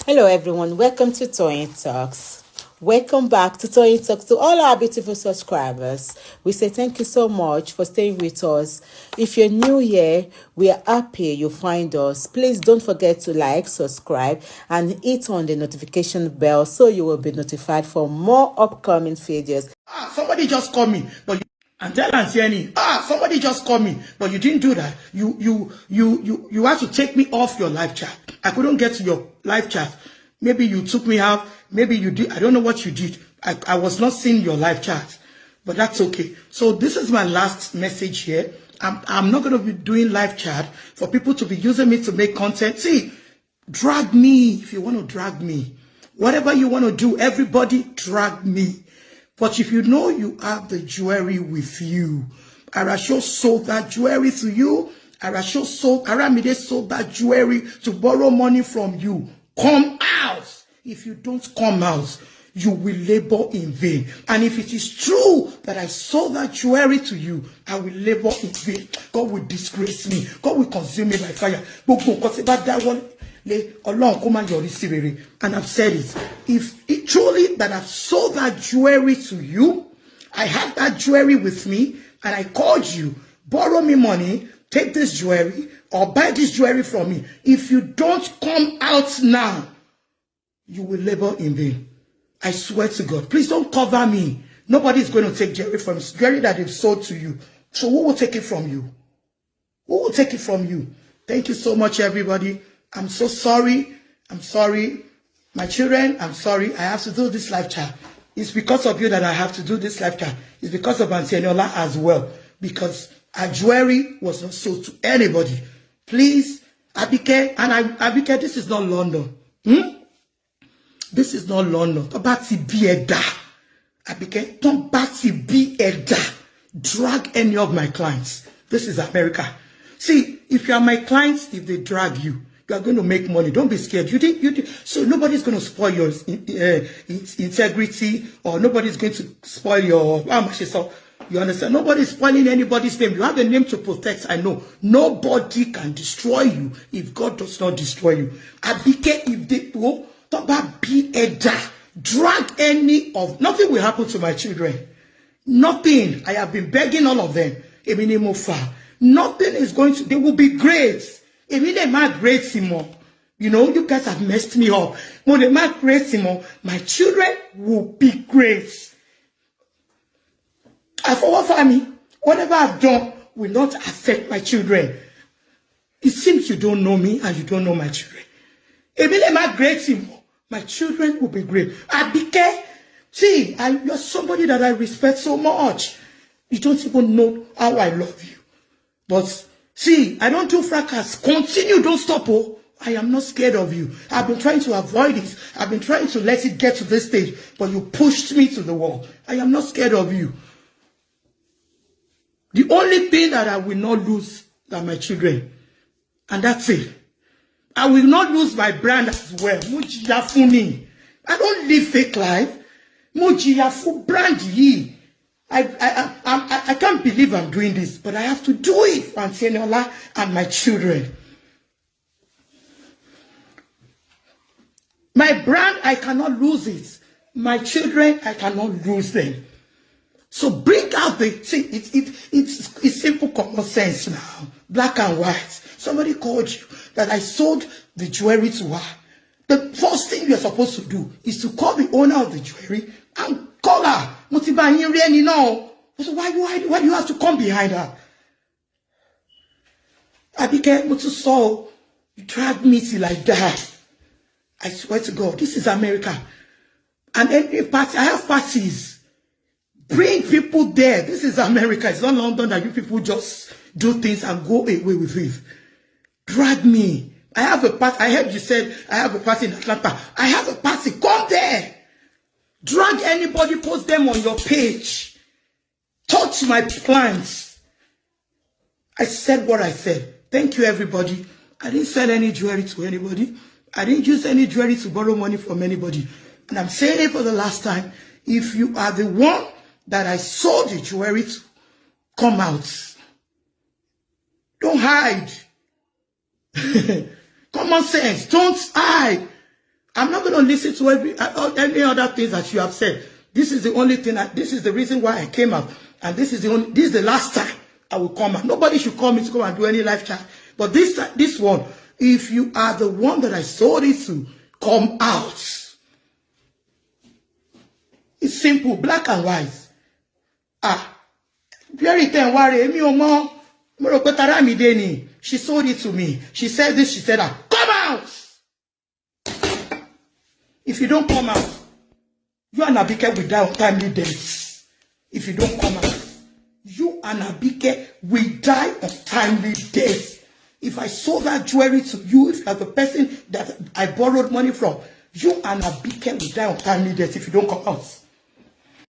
Hello everyone, welcome to Toyeen Talks. Welcome back to Toyeen Talks to all our beautiful subscribers. We say thank you so much for staying with us. If you're new here, we are happy you find us. Please don't forget to like, subscribe, and hit on the notification bell so you will be notified for more upcoming videos. Somebody just called me, but and tell Auntie somebody just called me, but you didn't do that. You had to take me off your live chat. I couldn't get to your live chat. Maybe you took me out. Maybe you did. I don't know what you did. I was not seeing your live chat, but that's okay. So this is my last message here. I'm not going to be doing live chat for people to be using me to make content. See, drag me if you want to drag me. Whatever you want to do, everybody drag me. But if you know you have the jewelry with you, Arashow sold that jewelry to you. Aramide sold that jewelry to borrow money from you. Come out. If you don't come out, you will labor in vain. And if it is true that I sold that jewelry to you, I will labor in vain. God will disgrace me. God will consume me by fire. And I've said it. If it truly that I've sold that jewelry to you, I had that jewelry with me, and I called you, borrow me money, take this jewelry, or buy this jewelry from me. If you don't come out now, you will labor in vain. I swear to God. Please don't cover me. Nobody's going to take jewelry from jewelry that they've sold to you. So who will take it from you? Who will take it from you? Thank you so much, everybody. I'm so sorry. I'm sorry. My children, I'm sorry. I have to do this live chat. It's because of you that I have to do this live chat. It's because of Auntie Eniola as well. Because our jewelry was not sold to anybody. Please, Abike, and Abike, this is not London. This is not London. Abati bieda. Abike, don't bati bieda. Drag any of my clients. This is America. See, if you are my clients, if they drag you, you are going to make money. Don't be scared. You did. So nobody's going to spoil your integrity, or nobody's going to spoil your. You understand? Nobody's spoiling anybody's name. You have a name to protect. I know. Nobody can destroy you if God does not destroy you. Abike, if they talk about be a drag any of, nothing will happen to my children. Nothing. I have been begging all of them. Nothing is going to. They will be great. You know, you guys have messed me up. When they mark great, my children will be great. I for me, whatever I've done will not affect my children. It seems you don't know me and you don't know my children. My children will be great. Abike, see, you're somebody that I respect so much. You don't even know how I love you. But see, I don't do fracas. Continue, don't stop. Oh, I am not scared of you. I've been trying to avoid it. I've been trying to let it get to this stage, but you pushed me to the wall. I am not scared of you. The only thing that I will not lose are my children. And that's it. I will not lose my brand as well. I don't live fake life. Mujiyafu brand ye. I can't believe I'm doing this, but I have to do it for Auntie Eniola and my children. My brand, I cannot lose it. My children, I cannot lose them. So bring out the, see, it's simple common sense now. Black and white. Somebody called you that I sold the jewelry to her. The first thing you're supposed to do is to call the owner of the jewelry and call her. So why do you have to come behind her? Abike Mutuso, you drag me till I die. I swear to God, this is America. And every party, I have parties. Bring people there. This is America. It's not London that you people just do things and go away with it. Drag me. I have a party. I heard you said I have a party in Atlanta. I have a party. Come there. Drag anybody, post them on your page. Touch my plans. I said what I said. Thank you, everybody. I didn't sell any jewelry to anybody. I didn't use any jewelry to borrow money from anybody. And I'm saying it for the last time. If you are the one that I sold the jewelry to, come out. Don't hide. Common sense. Don't hide. I'm not going to listen to any other things that you have said. This is the only thing. This is the reason why I came out, and this is the last time I will come out. Nobody should call me to come and do any live chat. But this one, if you are the one that I sold it to, come out. It's simple, black and white. Very ten worry me omo. She sold it to me. She said this, she said that. Come out! If you don't come out, you and Abike will die of timely death. If you don't come out, you and Abike will die of timely death. If I sold that jewelry to you, if you are the person that I borrowed money from, you and Abike will die of timely death if you don't come out.